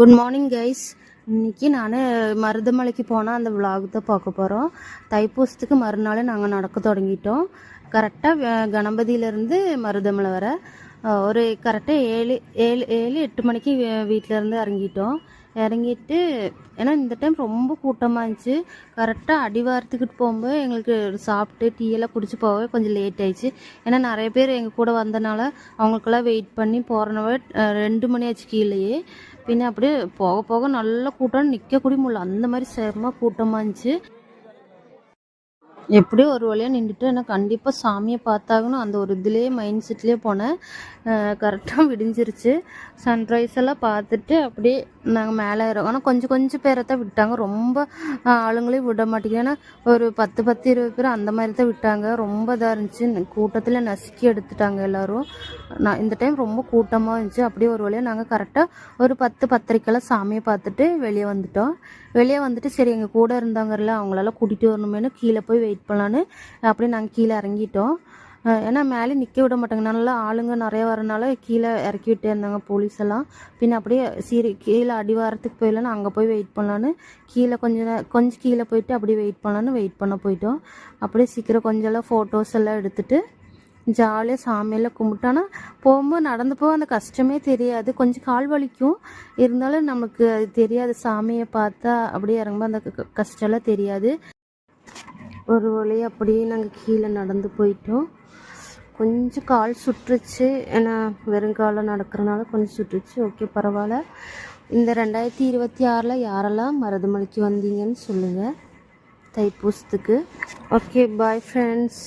Good morning guys. இன்றைக்கி நான் மருதமலைக்கு போனால் அந்த விலாக் தான் பார்க்க போகிறோம். தைப்பூசத்துக்கு மறுநாள் நாங்கள் நடக்க தொடங்கிட்டோம். கரெக்டாக கணபதியிலேருந்து மருதமலை வர ஒரு கரெக்டாக 7 மணிக்கு வீட்டிலேருந்து இறங்கிட்டு ஏன்னா இந்த டைம் ரொம்ப கூட்டமாக இருந்துச்சு. கரெக்டாக அடிவாரத்துக்கிட்டு போகும்போது எங்களுக்கு சாப்பிட்டு டீயெல்லாம் குடிச்சு போகவே கொஞ்சம் லேட் ஆயிடுச்சு. ஏன்னா நிறைய பேர் எங்கள் கூட வந்தனால அவங்களுக்கெல்லாம் வெயிட் பண்ணி போகிறனவே 2 மணி ஆச்சு கீழேயே. பின்ன அப்படியே போக போக நல்ல கூட்டம், நிற்கக்கூட முடியல, அந்த மாதிரி செம்ம கூட்டமாக இருந்துச்சு. எப்படியோ ஒரு வழியாக நின்றுட்டு ஏன்னா கண்டிப்பாக சாமியை பார்த்தாகணும் அந்த ஒரு இதுலேயே மைண்ட் செட்லேயே போனேன். கரெக்டாக விடிஞ்சிருச்சு. சன்ரைஸ் எல்லாம் பார்த்துட்டு அப்படியே நாங்கள் மேலே ஏறோம். ஆனால் கொஞ்சம் பேரை தான் விட்டாங்க, ரொம்ப ஆளுங்களையும் விட மாட்டேங்குது. ஏன்னா ஒரு 10-20 பேர் அந்த மாதிரி தான் விட்டாங்க. ரொம்ப இதாக இருந்துச்சு, கூட்டத்தில் நசுக்கி எடுத்துட்டாங்க எல்லோரும். இந்த டைம் ரொம்ப கூட்டமாக இருந்துச்சு. அப்படியே ஒரு வழியாக நாங்கள் கரெக்டாக ஒரு 10-10:30 சாமியை பார்த்துட்டு வெளியே வந்துட்டு சரி எங்கள் கூட இருந்தாங்கல்ல அவங்களெல்லாம் கூட்டிகிட்டு வரணுமேனு கீழே போய் வெயிட் பண்ணலான்னு அப்படியே நாங்கள் கீழே இறங்கிட்டோம். ஏன்னா மேலே நிற்க விட மாட்டாங்க, நல்லா ஆளுங்க நிறைய வரனால கீழே இறக்கி விட்டே இருந்தாங்க போலீஸ் எல்லாம். பின்ன அப்படியே கீழே அடிவாரத்துக்கு போயிடலான்னு அங்கே போய் வெயிட் பண்ணலான்னு கீழே கொஞ்சம் கீழே போயிட்டு அப்படியே வெயிட் பண்ணலான்னு வெயிட் பண்ண போயிட்டோம். அப்படியே சீக்கிரம் கொஞ்சம் ஃபோட்டோஸ் எல்லாம் எடுத்துகிட்டு ஜாலியாக சாமியெல்லாம் கும்பிட்டோன்னா போகும்போது நடந்து போக அந்த கஷ்டமே தெரியாது. கொஞ்சம் கால் வலிக்கும், இருந்தாலும் நமக்கு அது தெரியாது. சாமியை பார்த்தா அப்படியே இறங்கும்போது அந்த கஷ்டம்லாம் தெரியாது. ஒரு வழியாக அப்படியே நாங்கள் கீழே நடந்து போயிட்டோம். கொஞ்சம் கால் சுட்டுருச்சு, ஏன்னா வெறுங்காலம் நடக்கிறனால கொஞ்சம் சுட்டுருச்சு. ஓகே, பரவாயில்ல. இந்த 2026 யாரெல்லாம் மருதமலைக்கு வந்தீங்கன்னு சொல்லுங்கள் தைப்பூசத்துக்கு. Okay, bye friends.